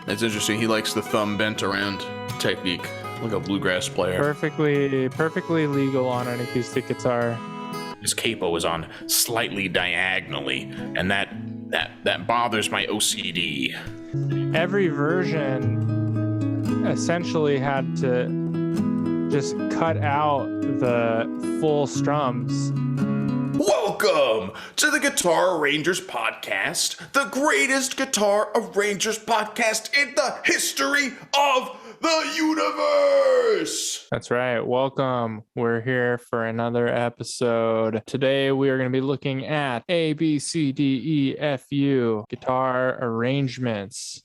It's interesting. He likes the thumb bent around technique, like a bluegrass player. Perfectly legal on an acoustic guitar. His capo is on slightly diagonally, and that bothers my OCD. Every version essentially had to just cut out the full strums. Welcome to the Guitar Arrangers Podcast, the greatest guitar arrangers podcast in the history of the universe. That's right. Welcome. We're here for another episode. Today we are going to be looking at ABCDEFU guitar arrangements.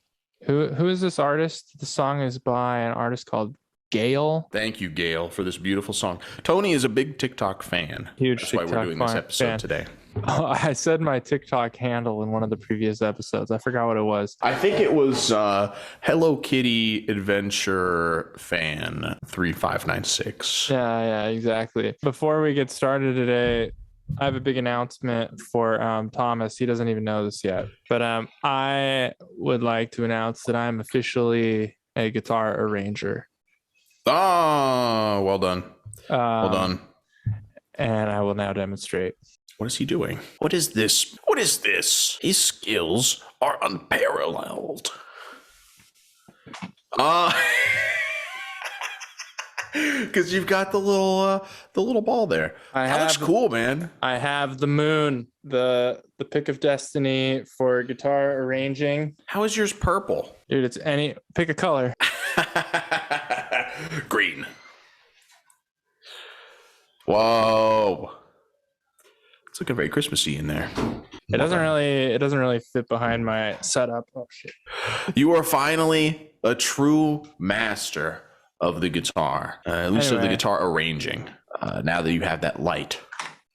Who is this artist? The song is by an artist called GAYLE. Thank you, GAYLE, for this beautiful song. Tony is a big TikTok fan. Huge That's TikTok why we're doing this episode fan today. Oh, I said my TikTok handle in one of the previous episodes. I forgot what it was. I think it was Hello Kitty Adventure Fan 3596. Yeah, exactly. Before we get started today, I have a big announcement for Thomas. He doesn't even know this yet, but I would like to announce that I'm officially a guitar arranger. Oh, well done. Well done. And I will now demonstrate. What is he doing? What is this? What is this? His skills are unparalleled. Because you've got the little ball there. That looks cool, man. I have the moon, the pick of destiny for guitar arranging. How is yours purple? Dude, it's pick a color. Green. Whoa. It's looking very Christmassy in there. It doesn't really fit behind my setup. Oh shit. You are finally a true master of the guitar, at least of the guitar arranging. Now that you have that light.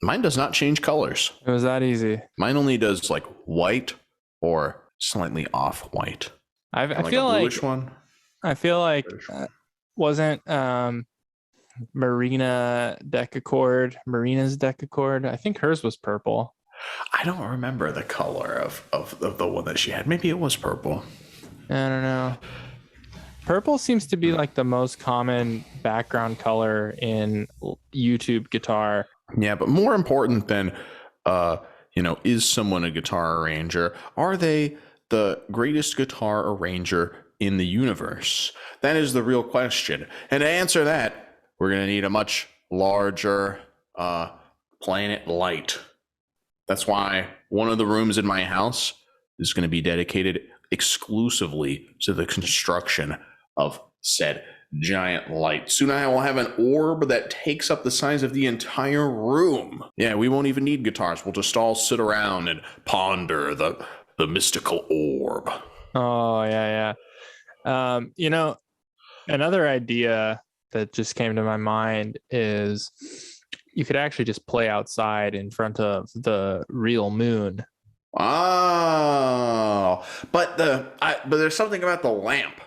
Mine does not change colors. It was that easy. Mine only does like white or slightly off white. I feel like one. I feel like wasn't Marina's Decaccord. I think hers was purple. I don't remember the color of the one that she had. Maybe it was purple. I don't know. Purple seems to be like the most common background color in YouTube guitar. Yeah, but more important than is someone a guitar arranger? Are they the greatest guitar arranger in the universe? That is the real question. And to answer that, we're going to need a much larger planet light. That's why one of the rooms in my house is going to be dedicated exclusively to the construction of said giant light. Soon I will have an orb that takes up the size of the entire room. Yeah, we won't even need guitars. We'll just all sit around and ponder the mystical orb. Oh, yeah. Another idea that just came to my mind is you could actually just play outside in front of the real moon. Oh, but there's something about the lamp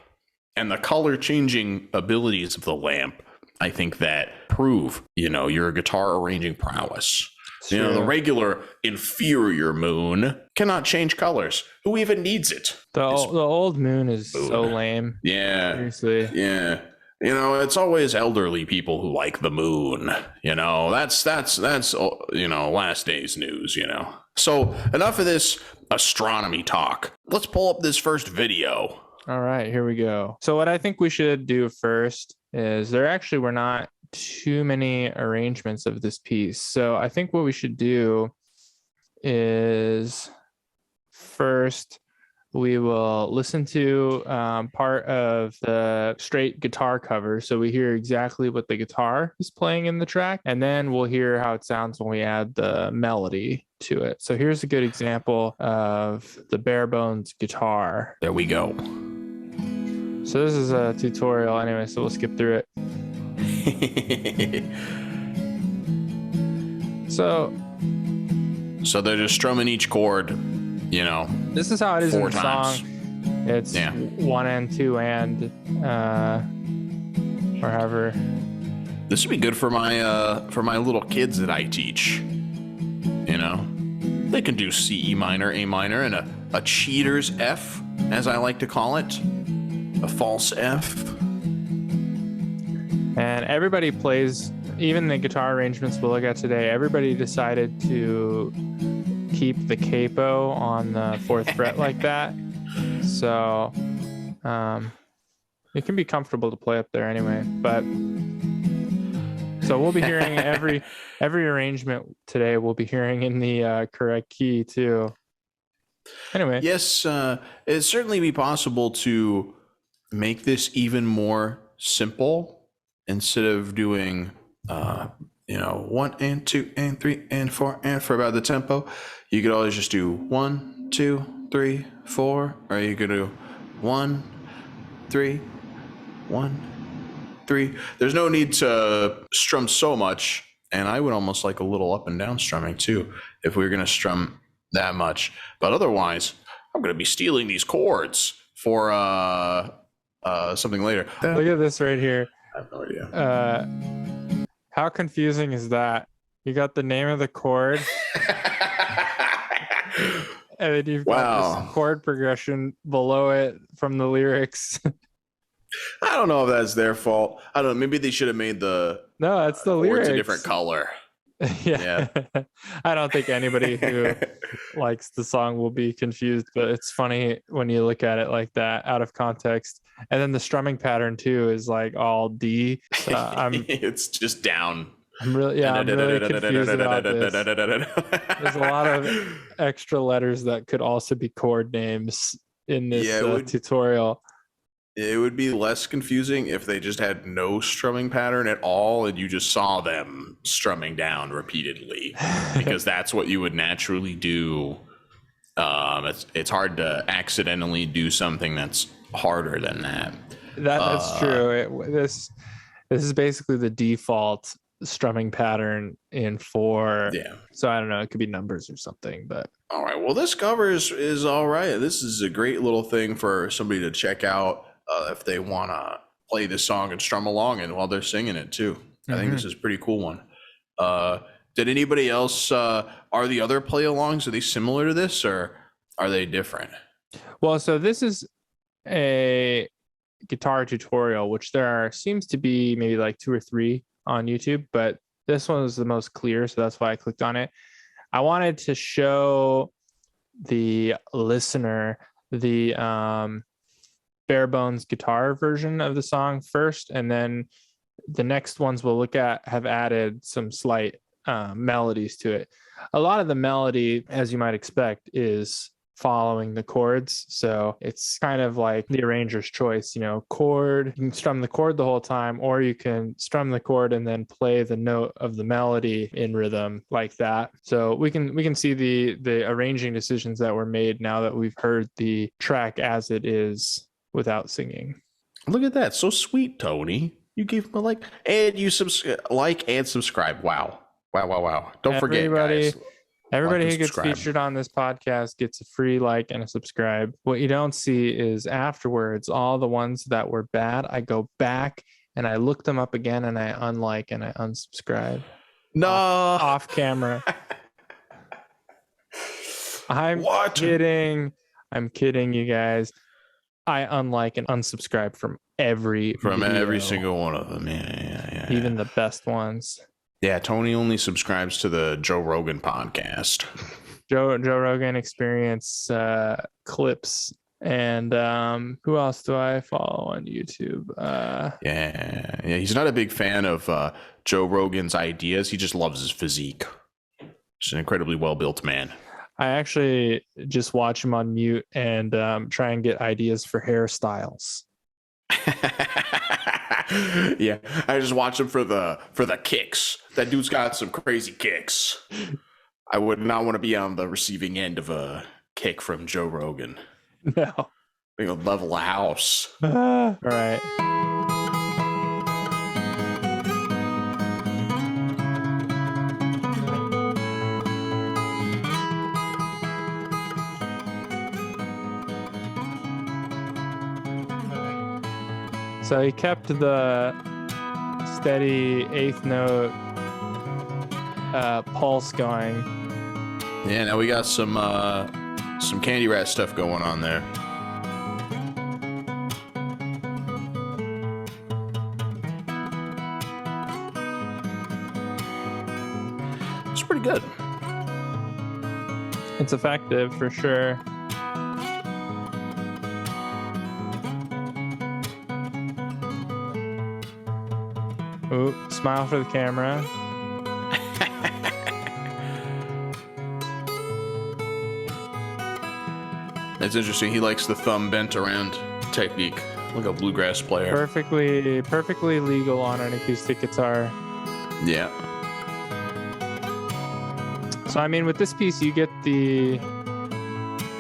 and the color changing abilities of the lamp. I think that prove, your guitar arranging prowess. Sure. The regular inferior moon cannot change colors. Who even needs it? The old moon is so lame. Yeah. Seriously. Yeah. It's always elderly people who like the moon. That's last day's news, So enough of this astronomy talk. Let's pull up this first video. All right, here we go. So what I think we should do first is there actually were not too many arrangements of this piece. So I think what we should do is first we will listen to part of the straight guitar cover. So we hear exactly what the guitar is playing in the track, and then we'll hear how it sounds when we add the melody to it. So here's a good example of the bare bones guitar. There we go. So this is a tutorial anyway, so we'll skip through it. So they're just strumming each chord, This is how it is in the times. song. It's 1 and 2 and or however. This would be good for my little kids that I teach. They can do C, E minor, A minor, and a cheater's F, as I like to call it. a false F. And everybody plays, even the guitar arrangements we'll look at today, everybody decided to keep the capo on the 4th fret like that. So it can be comfortable to play up there anyway. But so we'll be hearing every arrangement today, we'll be hearing in the correct key too. Anyway. Yes, it'd certainly be possible to make this even more simple. Instead of doing, 1 and 2 and 3 and 4 and for about the tempo, you could always just do 1, 2, 3, 4, or you could do 1, 3, 1, 3. There's no need to strum so much, and I would almost like a little up and down strumming too, if we were going to strum that much. But otherwise, I'm going to be stealing these chords for something later. Look at this right here. I have no idea. How confusing is that? You got the name of the chord, and then you've got this chord progression below it from the lyrics. I don't know if that's their fault. I don't know. Maybe they should have made the that's the lyrics a different color. Yeah. I don't think anybody who likes the song will be confused, but it's funny when you look at it like that out of context. And then the strumming pattern too is like all D. It's just down. I'm really confused about this. There's a lot of extra letters that could also be chord names in this tutorial. It would be less confusing if they just had no strumming pattern at all and you just saw them strumming down repeatedly, because that's what you would naturally do. It's hard to accidentally do something that's harder than that. That's true. This is basically the default strumming pattern in 4. Yeah. So I don't know. It could be numbers or something, but. All right. Well, this cover is all right. This is a great little thing for somebody to check out. If they want to play this song and strum along and while they're singing it too. I think this is a pretty cool one. Did anybody else, are the other play alongs, are they similar to this or are they different? Well, so this is a guitar tutorial, which seems to be maybe like 2 or 3 on YouTube, but this one was the most clear. So that's why I clicked on it. I wanted to show the listener the, bare bones guitar version of the song first, and then the next ones we'll look at have added some slight melodies to it. A lot of the melody, as you might expect, is following the chords, so it's kind of like the arranger's choice. Chord, you can strum the chord the whole time, or you can strum the chord and then play the note of the melody in rhythm like that. So we can see the arranging decisions that were made now that we've heard the track as it is without singing. Look at that. So sweet, Tony. You gave him a like, and you like and subscribe. Wow. Don't forget, guys. Everybody who gets featured on this podcast gets a free like and a subscribe. What you don't see is afterwards, all the ones that were bad, I go back and I look them up again and I unlike and I unsubscribe. No. Off camera. I'm kidding, you guys. I unlike and unsubscribe from every single one of them. Yeah. Even the best ones. Yeah, Tony only subscribes to the Joe Rogan podcast. Joe Rogan Experience clips. And who else do I follow on YouTube? Yeah. He's not a big fan of Joe Rogan's ideas. He just loves his physique. He's an incredibly well-built man. I actually just watch him on mute and try and get ideas for hairstyles. Yeah, I just watch him for the kicks. That dude's got some crazy kicks. I would not want to be on the receiving end of a kick from Joe Rogan. No. Being a level of house. All right. So he kept the steady 8th note pulse going. Yeah, now we got some Candy Rat stuff going on there. pretty good. It's effective for sure. Ooh, smile for the camera. It's interesting. He likes the thumb bent around technique, like a bluegrass player. Perfectly legal on an acoustic guitar. Yeah. So, I mean, with this piece, you get the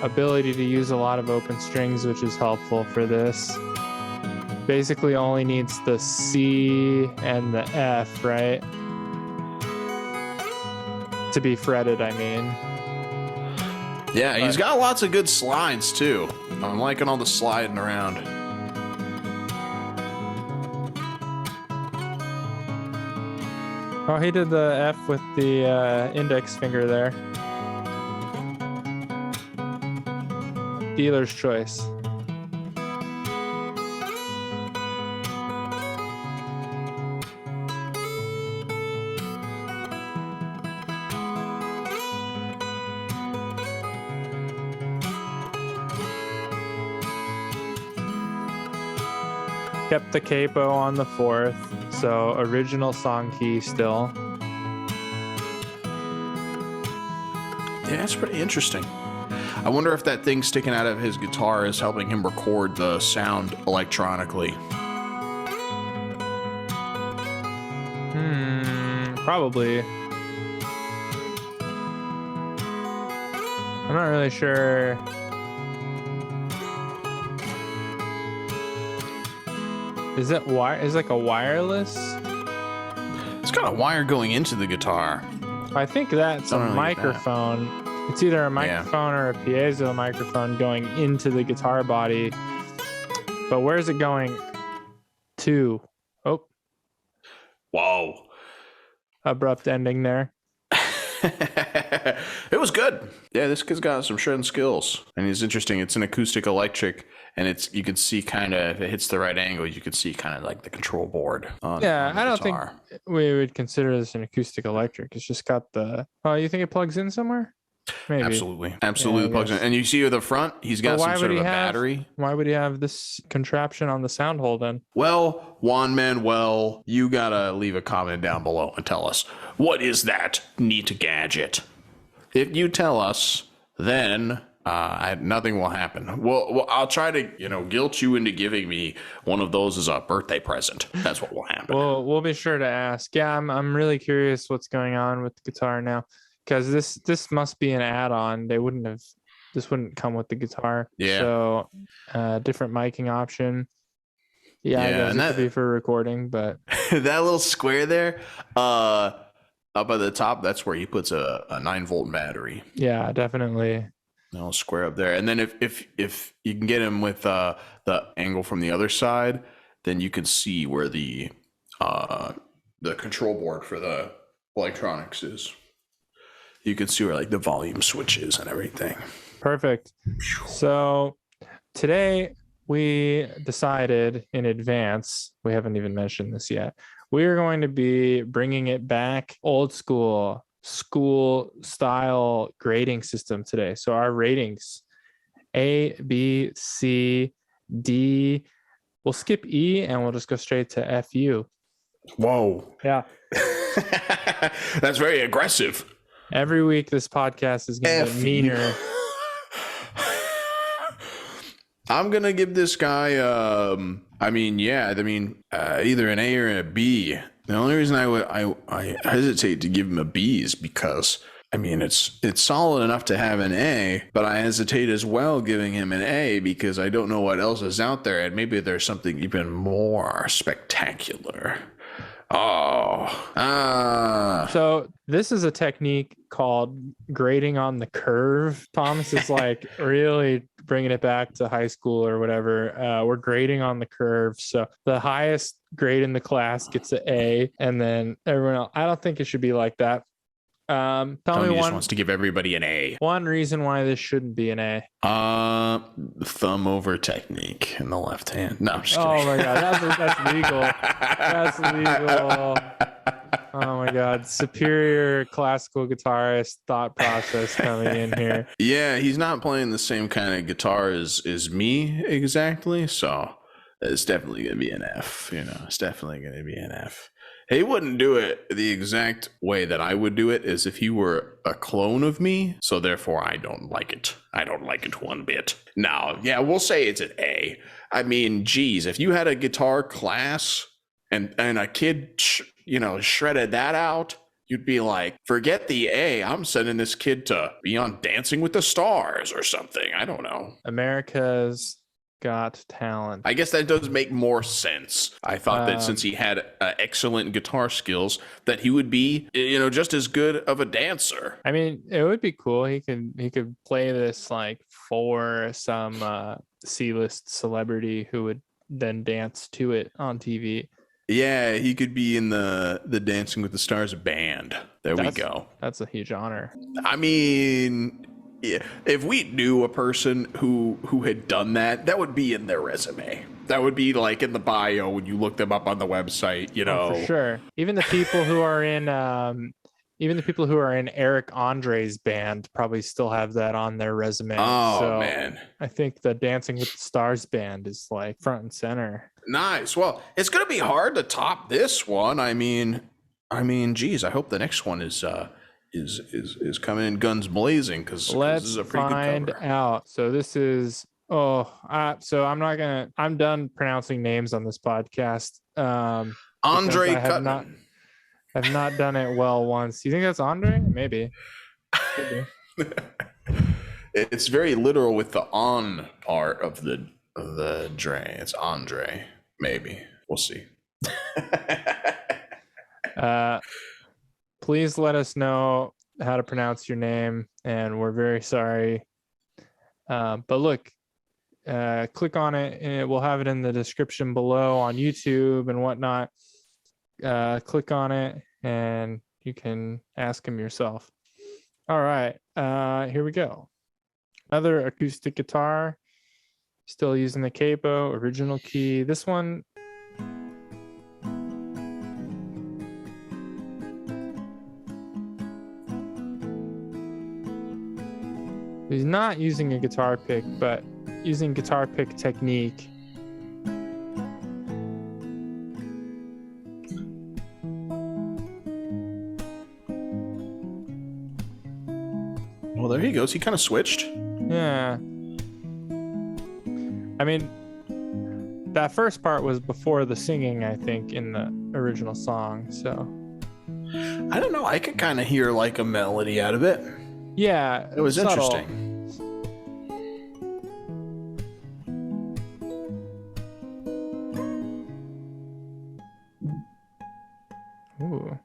ability to use a lot of open strings, which is helpful for this. Basically only needs the C and the F, right? To be fretted, I mean. Yeah, he's got lots of good slides, too. I'm liking all the sliding around. Oh, he did the F with the index finger there. Dealer's choice. Kept the capo on the 4th, so original song key still. Yeah, it's pretty interesting. I wonder if that thing sticking out of his guitar is helping him record the sound electronically. Probably. I'm not really sure. Is it like a wireless? It's got a wire going into the guitar. I think that's a microphone. It's either a microphone or a piezo microphone going into the guitar body. But where's it going to? Oh. Whoa. Abrupt ending there. It was good. Yeah, this kid's got some shredding skills. And it's interesting. It's an acoustic electric, and you can see kind of, if it hits the right angle, you can see kind of like the control board on the I don't guitar. think we would consider this an acoustic electric. It's just got the... Oh, you think it plugs in somewhere? Maybe. Absolutely plugs in. And you see at the front, he's got some sort of a battery. Why would he have this contraption on the sound hole then? Well, Juan Manuel, you gotta leave a comment down below and tell us, what is that neat gadget? If you tell us, then nothing will happen. Well, I'll try to, guilt you into giving me one of those as a birthday present. That's what will happen. Well, we'll be sure to ask. Yeah, I'm really curious what's going on with the guitar now, because this must be an add-on. This wouldn't come with the guitar. Yeah. So, different miking option. Yeah, I guess it could be for recording, but that little square there, up at the top, that's where he puts a 9-volt battery. Yeah, definitely. I'll square up there, and then if you can get him with the angle from the other side, then you can see where the control board for the electronics is. You can see where like the volume switches and everything. Perfect. So today we decided in advance, we haven't even mentioned this yet, we are going to be bringing it back old school style grading system today. So our ratings, A, B, C, D. We'll skip E and we'll just go straight to FU. Whoa. Yeah. That's very aggressive. Every week this podcast is going to get meaner. I'm going to give this guy, either an A or a B. The only reason I hesitate to give him a B is because, it's solid enough to have an A, but I hesitate as well giving him an A because I don't know what else is out there, and maybe there's something even more spectacular. So this is a technique called grading on the curve. Thomas is like really bringing it back to high school or whatever. We're grading on the curve. So the highest grade in the class gets an A, and then everyone else. I don't think it should be like that. Tell me just wants to give everybody an A. One reason why this shouldn't be an A. Thumb over technique in the left hand. No, I'm just kidding. Oh my god, that's legal. That's legal. Oh my God. Superior classical guitarist thought process coming in here. Yeah, he's not playing the same kind of guitar as me exactly, so it's definitely going to be an F. It's definitely going to be an F. He wouldn't do it the exact way that I would do it, as if he were a clone of me, so therefore I don't like it. I don't like it one bit. Now, yeah, we'll say it's an A. I mean, geez, if you had a guitar class and a kid, shredded that out, you'd be like, forget the A. I'm sending this kid to be on Dancing with the Stars or something. I don't know. America's Got Talent. I guess that does make more sense. I thought that since he had excellent guitar skills, that he would be, just as good of a dancer. I mean, it would be cool. He could play this like for some C-list celebrity who would then dance to it on TV. Yeah, he could be in the Dancing with the Stars band. We go. That's a huge honor. I mean, yeah, if we knew a person who had done that, that would be in their resume. That would be like in the bio when you look them up on the website, Oh, for sure. Even the people who are in Eric Andre's band probably still have that on their resume. Oh, so man. I think the Dancing with the Stars band is like front and center. Nice. Well, it's going to be hard to top this one. I mean, geez, I hope the next one is coming in guns blazing, because this is a pretty find good cover. out. So this is I'm done pronouncing names on this podcast. Ondřej Kutman. I've not done it well once. You think that's Ondřej? Maybe. It's very literal with the on part of the Dre. It's Ondřej. Maybe. We'll see. Please let us know how to pronounce your name, and we're very sorry. But look, click on it, and we'll have it in the description below on YouTube and whatnot. Click on it, and you can ask him yourself. All right, here we go. Another acoustic guitar, still using the capo, original key. This one, he's not using a guitar pick, but using guitar pick technique. Well, there he goes. He kind of switched. Yeah. I mean, that first part was before the singing, I think, in the original song. So I don't know. I could kind of hear like a melody out of it. Yeah, it was subtle. Interesting. Ooh.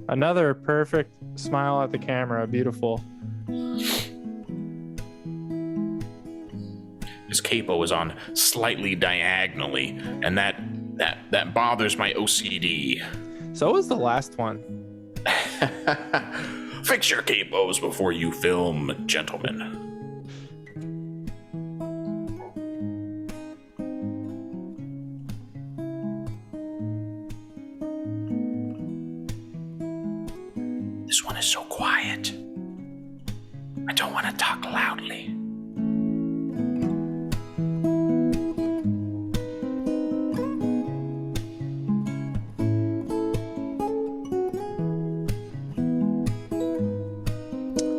Another perfect smile at the camera. Beautiful. His capo is on slightly diagonally, and that bothers my OCD. So was the last one. Fix your capos before you film, gentlemen. This one is so quiet. I don't want to talk loudly.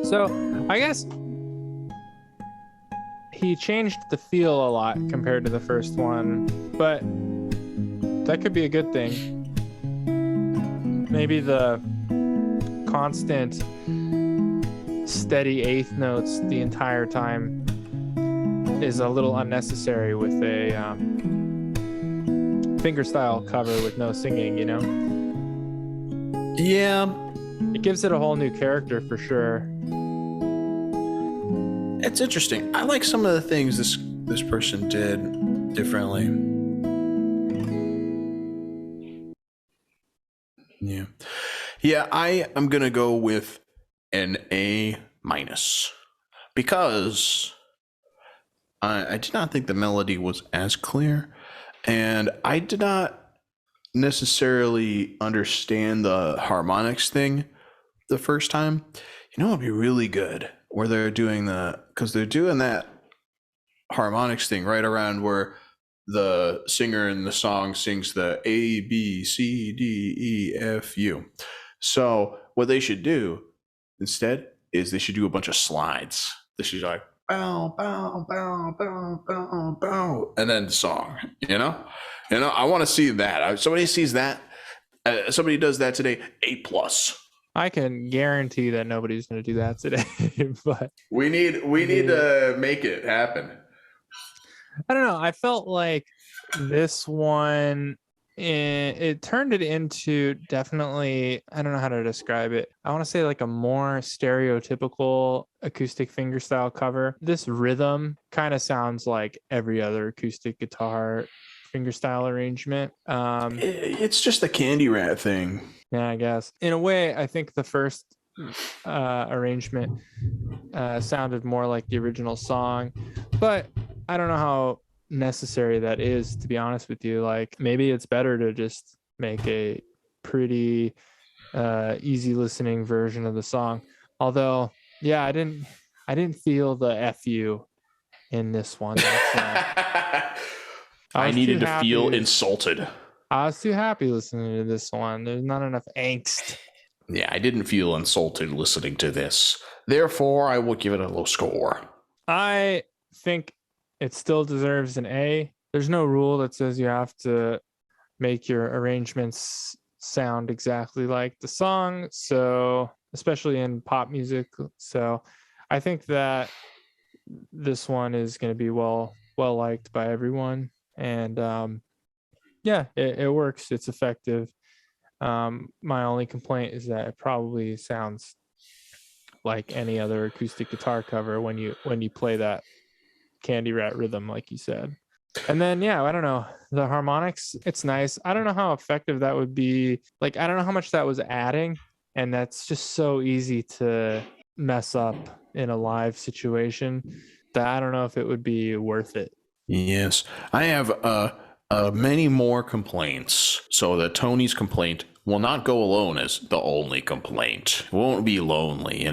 So I guess he changed the feel a lot compared to the first one, but that could be a good thing. Maybe the constant steady eighth notes the entire time is a little unnecessary with a fingerstyle cover with no singing, you know? Yeah. It gives it a whole new character for sure. It's interesting. I like some of the things this person did differently. Yeah, I am gonna go with an A- because I did not think the melody was as clear And I did not necessarily understand the harmonics thing the first time. You know, it'd be really good where they're doing because they're doing that harmonics thing right around where the singer in the song sings the A, B, C, D, E, F, U. So what they should do instead is they should do a bunch of slides. They should like bow, bow, bow, bow, bow, bow, and then the song. I want to see that. Somebody sees that. Somebody does that today. A+. I can guarantee that nobody's going to do that today. But we need to make it happen. I don't know. I felt like this one, it turned it into definitely, I don't know how to describe it. I want to say like a more stereotypical acoustic fingerstyle cover. This rhythm kind of sounds like every other acoustic guitar fingerstyle arrangement. It's just the Candy Rat thing. Yeah, I guess. In a way, I think the first arrangement sounded more like the original song, but I don't know how necessary that is, to be honest with you. Like, maybe it's better to just make a pretty easy listening version of the song. Although, yeah, I didn't feel the FU in this one. I needed to feel insulted. I was too happy listening to this one. There's not enough angst. Yeah, I didn't feel insulted listening to this. Therefore, I will give it a low score. I think it still deserves an A. There's no rule that says you have to make your arrangements sound exactly like the song, so especially in pop music. So I think that this one is going to be well liked by everyone, and yeah, it works. It's effective. My only complaint is that it probably sounds like any other acoustic guitar cover when you play that Candy Rat rhythm, like you said. And then, yeah, I don't know, the harmonics, it's nice. I don't know how effective that would be. Like, I don't know how much that was adding, and that's just so easy to mess up in a live situation that I don't know if it would be worth it. Yes, I have many more complaints. So that Tony's complaint will not go alone as the only complaint. It won't be lonely,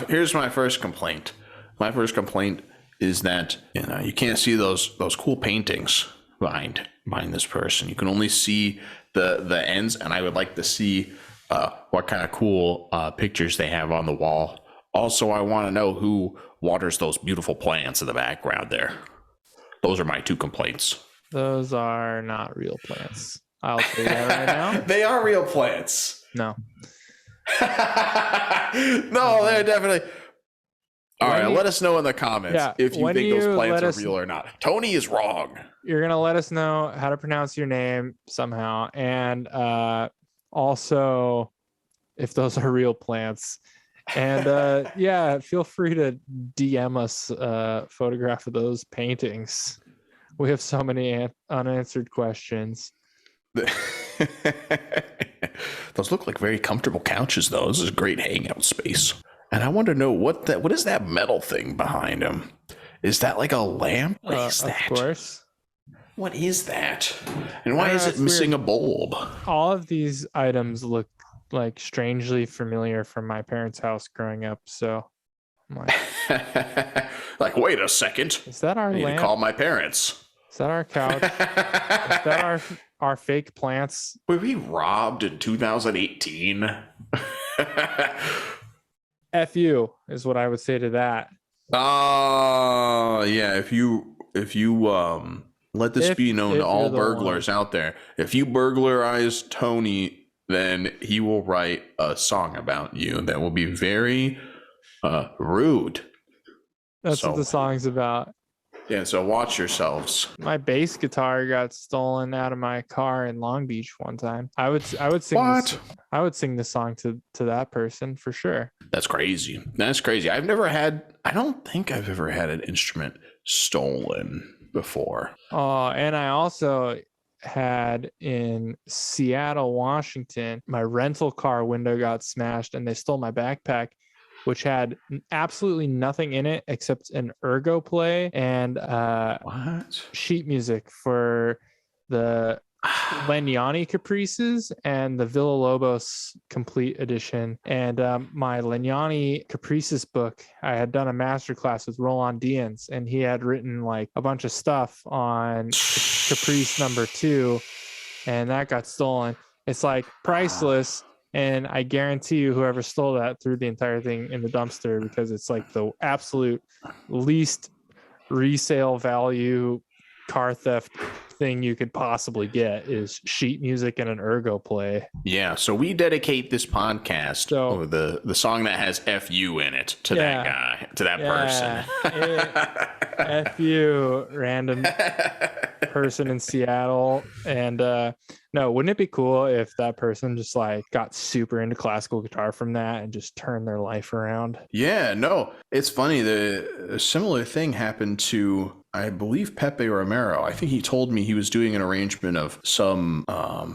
Here's my first complaint. My first complaint is that you can't see those cool paintings behind this person. You can only see the ends, and I would like to see what kind of cool pictures they have on the wall. Also, I want to know who waters those beautiful plants in the background there. Those are my two complaints. Those are not real plants. I'll tell you that right now. They are real plants. No. No, they're definitely. All right, let us know in the comments if you think those plants are real or not. Tony is wrong. You're going to let us know how to pronounce your name somehow. And also if those are real plants. And yeah, feel free to DM us a photograph of those paintings. We have so many unanswered questions. Those look like very comfortable couches, though. This is a great hangout space. And I want to know what is that metal thing behind him? Is that like a lamp? What is that? Of course. What is that? And why is it missing a bulb? All of these items look like strangely familiar from my parents' house growing up. So I'm like, wait a second. Is that our lamp? I need to call my parents. Is that our couch? Is that our fake plants? Were we robbed in 2018? FU is what I would say to that. Yeah. If you let this be known to all burglars out there, if you burglarize Tony, then he will write a song about you that will be very rude. That's what the song's about. Yeah, so watch yourselves. My bass guitar got stolen out of my car in Long Beach one time. I would sing what? I would sing the song to that person for sure. That's crazy. I don't think I've ever had an instrument stolen before. Oh, and I also had in Seattle, Washington, my rental car window got smashed and they stole my backpack. which had absolutely nothing in it except an ergo play and What? sheet music for the Legnani Caprices and the Villa-Lobos Complete Edition. And my Legnani Caprices book, I had done a masterclass with Roland Diaz, and he had written like a bunch of stuff on Caprice number 2, and that got stolen. It's like priceless. And I guarantee you, whoever stole that threw the entire thing in the dumpster, because it's like the absolute least resale value car theft thing you could possibly get is sheet music and an ergo play. Yeah, so we dedicate this podcast, or the song that has "fu" in it, to that guy, to that person. F you, random person in Seattle. And no, wouldn't it be cool if that person just like got super into classical guitar from that and just turned their life around? Yeah, no, it's funny. A similar thing happened to, I believe, Pepe Romero. I think he told me he was doing an arrangement of some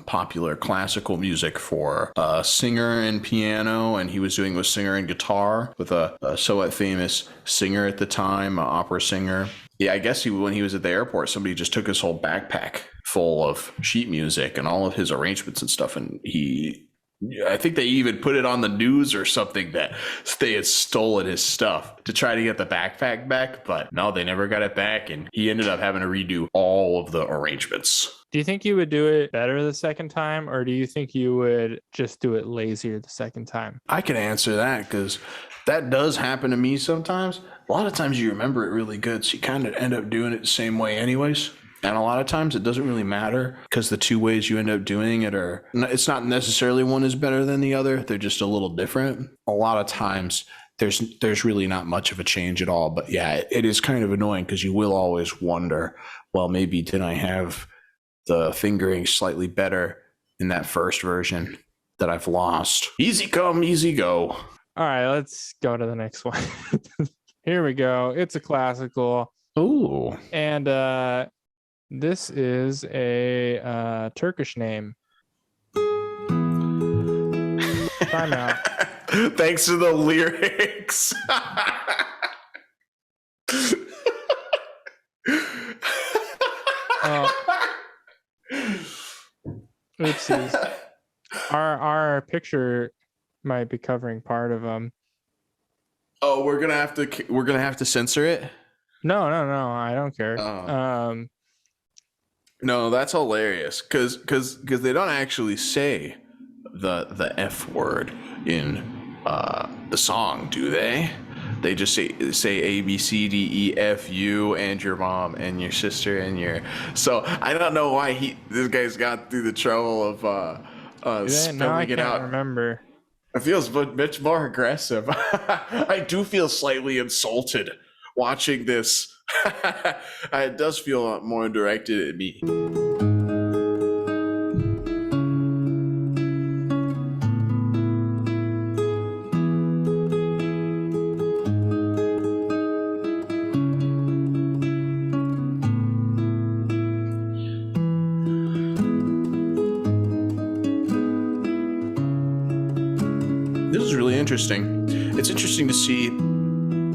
popular classical music for a singer and piano, and he was doing with singer and guitar with a somewhat famous singer at the time, an opera singer. Yeah, I guess when he was at the airport, somebody just took his whole backpack full of sheet music and all of his arrangements and stuff, and I think they even put it on the news or something that they had stolen his stuff to try to get the backpack back, but no, they never got it back, and he ended up having to redo all of the arrangements. Do you think you would do it better the second time, or do you think you would just do it lazier the second time? I can answer that, because that does happen to me sometimes. A lot of times you remember it really good, so you kind of end up doing it the same way anyways. And a lot of times it doesn't really matter, because the two ways you end up doing it it's not necessarily one is better than the other. They're just a little different. A lot of times there's really not much of a change at all. But yeah, it is kind of annoying, because you will always wonder, well, maybe did I have the fingering slightly better in that first version that I've lost? Easy come, easy go. All right, let's go to the next one. Here we go. It's a classical. Ooh. And this is a Turkish name. Time out. Thanks to the lyrics. Oopsies. Our picture might be covering part of them. Oh, we're gonna have to censor it. No, I don't care. No, that's hilarious, because they don't actually say the F word in the song, do they? They just say A, B, C, D, E, F, U, and your mom and your sister and your. So I don't know why this guy's got through the trouble of spelling it out. I can't remember. It feels much more aggressive. I do feel slightly insulted watching this. It does feel more directed at me. This is really interesting. It's interesting to see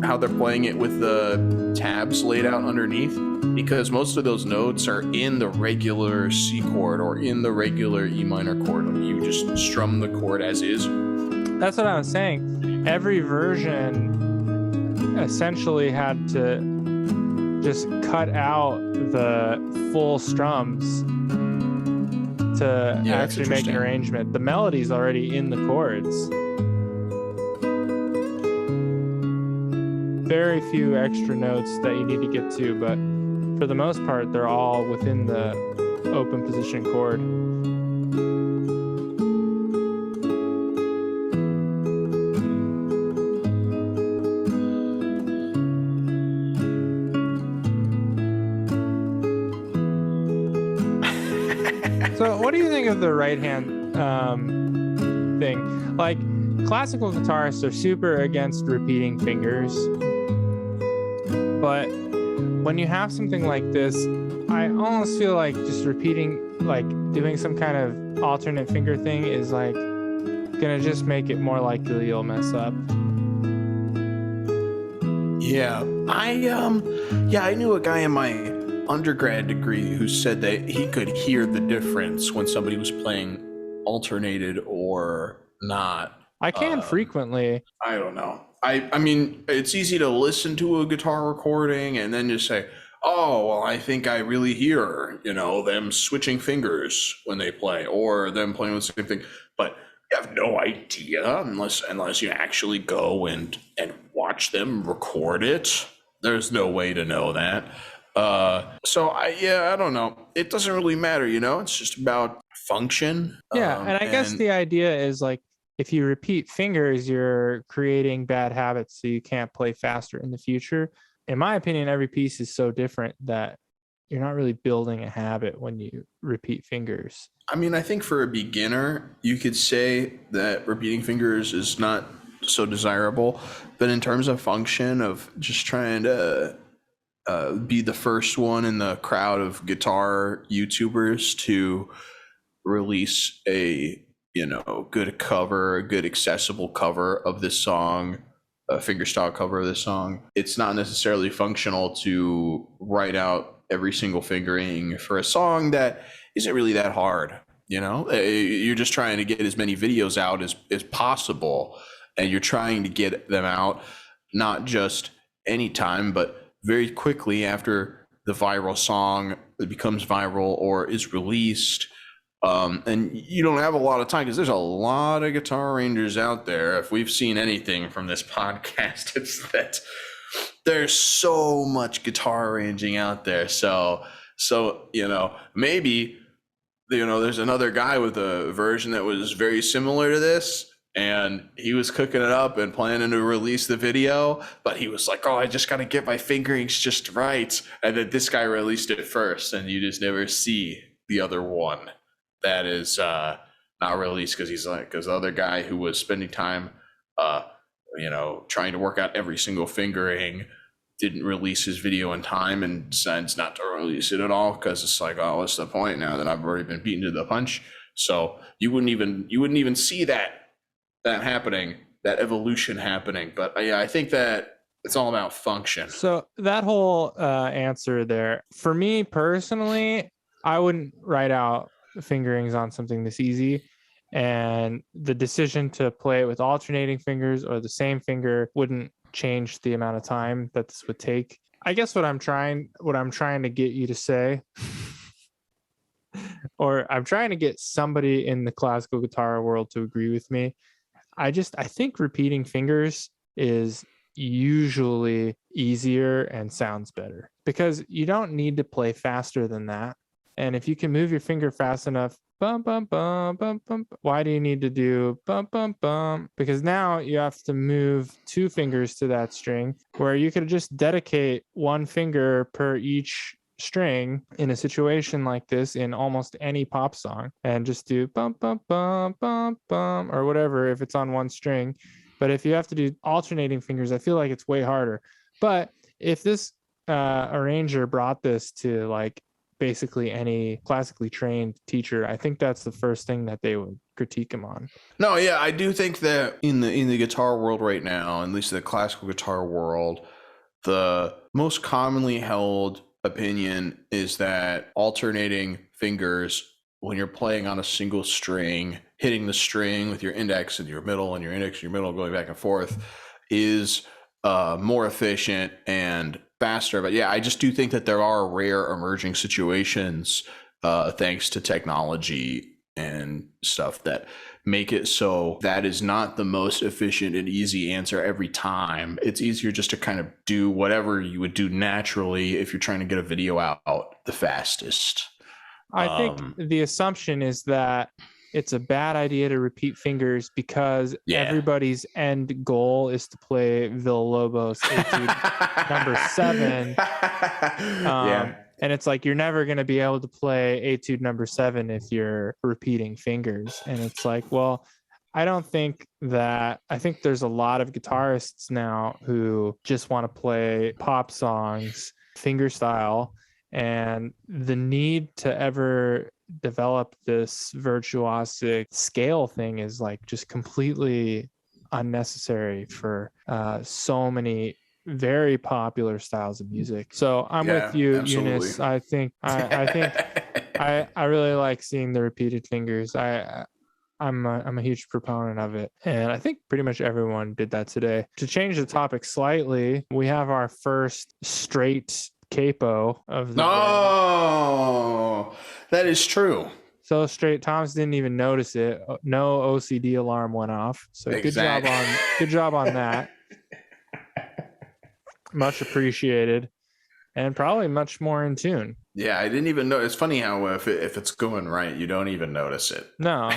how they're playing it with the tabs laid out underneath, because most of those notes are in the regular C chord or in the regular E minor chord. You just strum the chord as is. That's what I was saying. Every version essentially had to just cut out the full strums to actually make an arrangement. The melody's already in the chords. Very few extra notes that you need to get to, but for the most part, they're all within the open position chord. So what do you think of the right hand thing? Like, classical guitarists are super against repeating fingers. But when you have something like this, I almost feel like just repeating, like doing some kind of alternate finger thing is like gonna just make it more likely you'll mess up. Yeah, I knew a guy in my undergrad degree who said that he could hear the difference when somebody was playing alternated or not. I can frequently. I don't know. I mean, it's easy to listen to a guitar recording and then just say, "Oh, well, I think I really hear, them switching fingers when they play or them playing the same thing." But you have no idea unless you actually go and watch them record it. There's no way to know that. So I don't know. It doesn't really matter, It's just about function. Yeah, and I guess the idea is like if you repeat fingers, you're creating bad habits so you can't play faster in the future. In my opinion, every piece is so different that you're not really building a habit when you repeat fingers. I mean, I think for a beginner, you could say that repeating fingers is not so desirable, but in terms of function of just trying to be the first one in the crowd of guitar YouTubers to release a good cover, a good accessible cover of this song, a fingerstyle cover of this song, it's not necessarily functional to write out every single fingering for a song that isn't really that hard. You're just trying to get as many videos out as possible, and you're trying to get them out not just anytime, but very quickly after the viral song becomes viral or is released. And you don't have a lot of time because there's a lot of guitar arrangers out there. If we've seen anything from this podcast, it's that there's so much guitar arranging out there. So maybe there's another guy with a version that was very similar to this, and he was cooking it up and planning to release the video, but he was like, "Oh, I just got to get my fingerings just right," and then this guy released it first, and you just never see the other one that is not released because the other guy who was spending time trying to work out every single fingering didn't release his video in time and decides not to release it at all because it's like, oh, what's the point now that I've already been beaten to the punch? So you wouldn't even see that happening, that evolution happening. But I think that it's all about function. So that whole answer there, for me personally, I wouldn't write out fingerings on something this easy. And the decision to play it with alternating fingers or the same finger wouldn't change the amount of time that this would take. I guess what I'm trying to get you to say, or I'm trying to get somebody in the classical guitar world to agree with me. I think repeating fingers is usually easier and sounds better because you don't need to play faster than that. And if you can move your finger fast enough, bum, bum, bum, bum, bum, why do you need to do bum, bum, bum? Because now you have to move two fingers to that string where you could just dedicate one finger per each string in a situation like this in almost any pop song and just do bum, bum, bum, bum, bum, or whatever if it's on one string. But if you have to do alternating fingers, I feel like it's way harder. But if this arranger brought this to like basically any classically trained teacher, I think that's the first thing that they would critique him on. No, yeah, I do think that in the guitar world right now, at least the classical guitar world, the most commonly held opinion is that alternating fingers when you're playing on a single string, hitting the string with your index and your middle and your index and your middle going back and forth is more efficient and faster. But yeah, I just do think that there are rare emerging situations thanks to technology and stuff that make it so that is not the most efficient and easy answer every time. It's easier just to kind of do whatever you would do naturally if you're trying to get a video out the fastest. I think the assumption is that it's a bad idea to repeat fingers because everybody's end goal is to play Villalobos Etude number 7. And it's like you're never going to be able to play Etude number 7 if you're repeating fingers. And it's like, well, I think there's a lot of guitarists now who just want to play pop songs fingerstyle, and the need to ever develop this virtuosic scale thing is like just completely unnecessary for so many very popular styles of music. So I'm with you, absolutely. Eunice. I think I really like seeing the repeated fingers. I'm a huge proponent of it, and I think pretty much everyone did that today. To change the topic slightly, we have our first straight capo of the day. Oh, that is true. So straight, Thomas didn't even notice it. No OCD alarm went off. So good job on that. Much appreciated, and probably much more in tune. Yeah, I didn't even know. It's funny how if it's going right, you don't even notice it. No.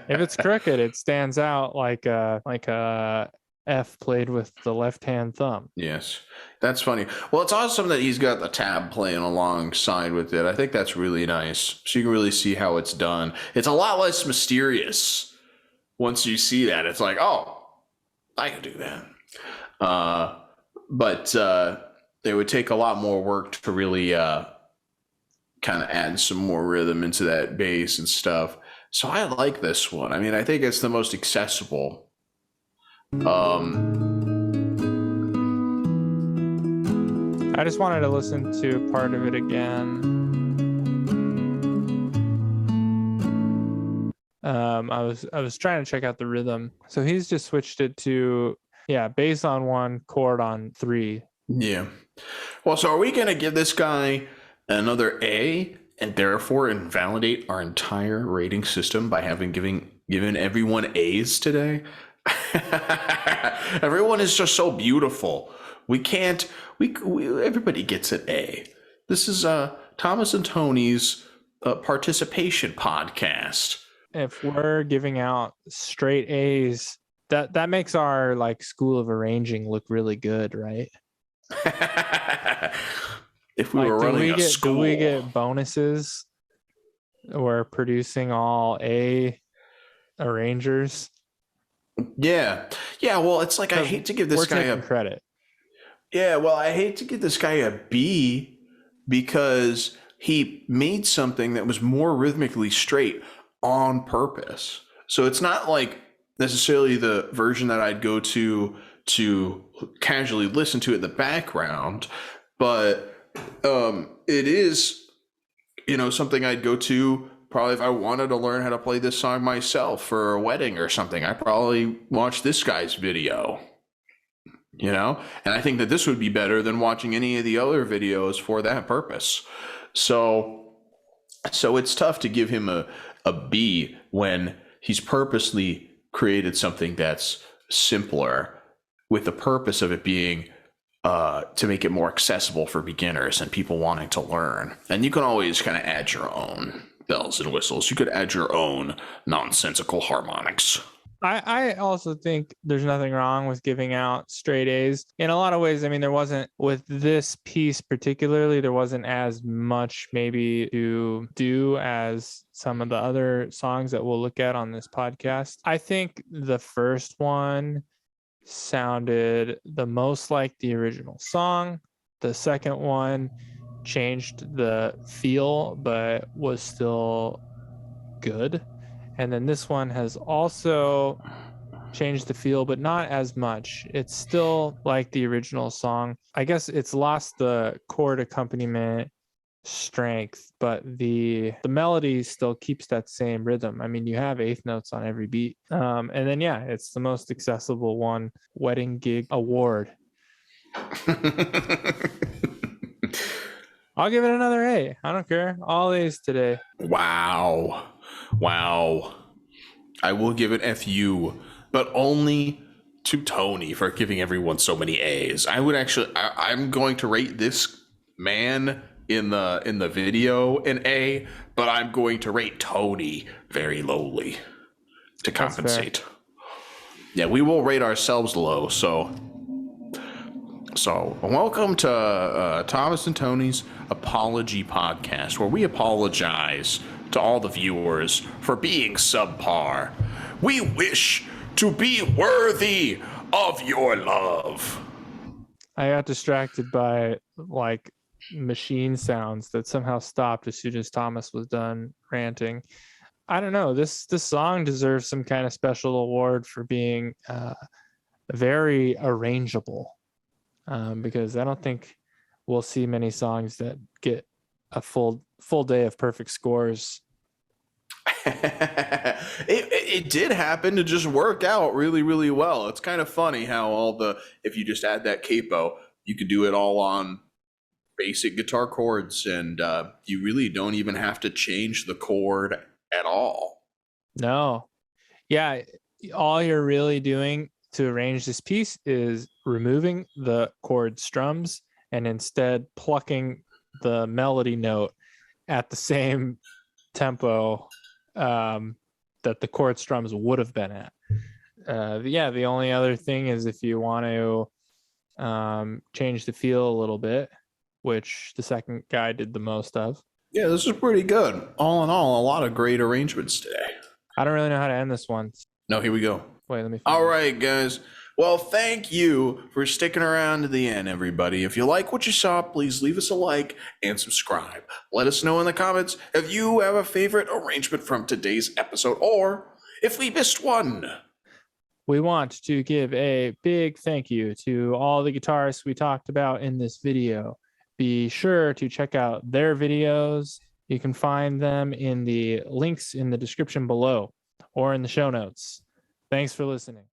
If it's crooked, it stands out like a F played with the left-hand thumb. Yes, that's funny. Well, it's awesome that he's got the tab playing alongside with it. I think that's really nice. So you can really see how it's done. It's a lot less mysterious once you see that. It's like, oh, I can do that. But it would take a lot more work to really kind of add some more rhythm into that bass and stuff. So I like this one. I mean, I think it's the most accessible. I just wanted to listen to part of it again. I was trying to check out the rhythm. So he's just switched it to bass on 1, chord on 3. Yeah. Well, so are we going to give this guy another A and therefore invalidate our entire rating system by given everyone A's today? Everyone is just so beautiful. We can't. Everybody gets an A. This is Thomas and Tony's participation podcast. If we're giving out straight A's, that makes our like school of arranging look really good, right? If we were running a school, do we get bonuses? We're producing all A arrangers. Yeah. Well, it's like I hate to give this guy a credit. Yeah, well, I hate to give this guy a B because he made something that was more rhythmically straight on purpose. So it's not like necessarily the version that I'd go to casually listen to in the background, but it is, something I'd go to probably if I wanted to learn how to play this song myself for a wedding or something. I probably watch this guy's video. And I think that this would be better than watching any of the other videos for that purpose. So it's tough to give him a B when he's purposely created something that's simpler with the purpose of it being to make it more accessible for beginners and people wanting to learn. And you can always kind of add your own bells and whistles. You could add your own nonsensical harmonics. I also think there's nothing wrong with giving out straight A's. In a lot of ways, I mean, there wasn't, with this piece particularly, there wasn't as much maybe to do as some of the other songs that we'll look at on this podcast. I think the first one sounded the most like the original song. The second one changed the feel, but was still good. And then this one has also changed the feel, but not as much. It's still like the original song. I guess it's lost the chord accompaniment strength, but the melody still keeps that same rhythm. I mean, you have eighth notes on every beat. And then, it's the most accessible one. Wedding Gig Award. I'll give it another A. I don't care. All A's today. Wow. I will give it FU, but only to Tony for giving everyone so many A's. I'm going to rate this man in the video an A, but I'm going to rate Tony very lowly to compensate. Yeah, we will rate ourselves low. So welcome to Thomas and Tony's Apology Podcast, where we apologize to all the viewers for being subpar. We wish to be worthy of your love. I got distracted by machine sounds that somehow stopped as soon as Thomas was done ranting. I don't know. This song deserves some kind of special award for being very arrangeable, because I don't think we'll see many songs that get a full day of perfect scores. It did happen to just work out really, really well. It's kind of funny how if you just add that capo, you could do it all on basic guitar chords, and you really don't even have to change the chord at all. No. Yeah, all you're really doing to arrange this piece is removing the chord strums and instead plucking the melody note at the same tempo that the chord strums would have been at. The only other thing is if you want to change the feel a little bit, which the second guy did the most of. Yeah, this is pretty good. All in all, a lot of great arrangements today. I don't really know how to end this one. No, here we go. Wait, let me. All right, guys. Well, thank you for sticking around to the end, everybody. If you like what you saw, please leave us a like and subscribe. Let us know in the comments if you have a favorite arrangement from today's episode or if we missed one. We want to give a big thank you to all the guitarists we talked about in this video. Be sure to check out their videos. You can find them in the links in the description below or in the show notes. Thanks for listening.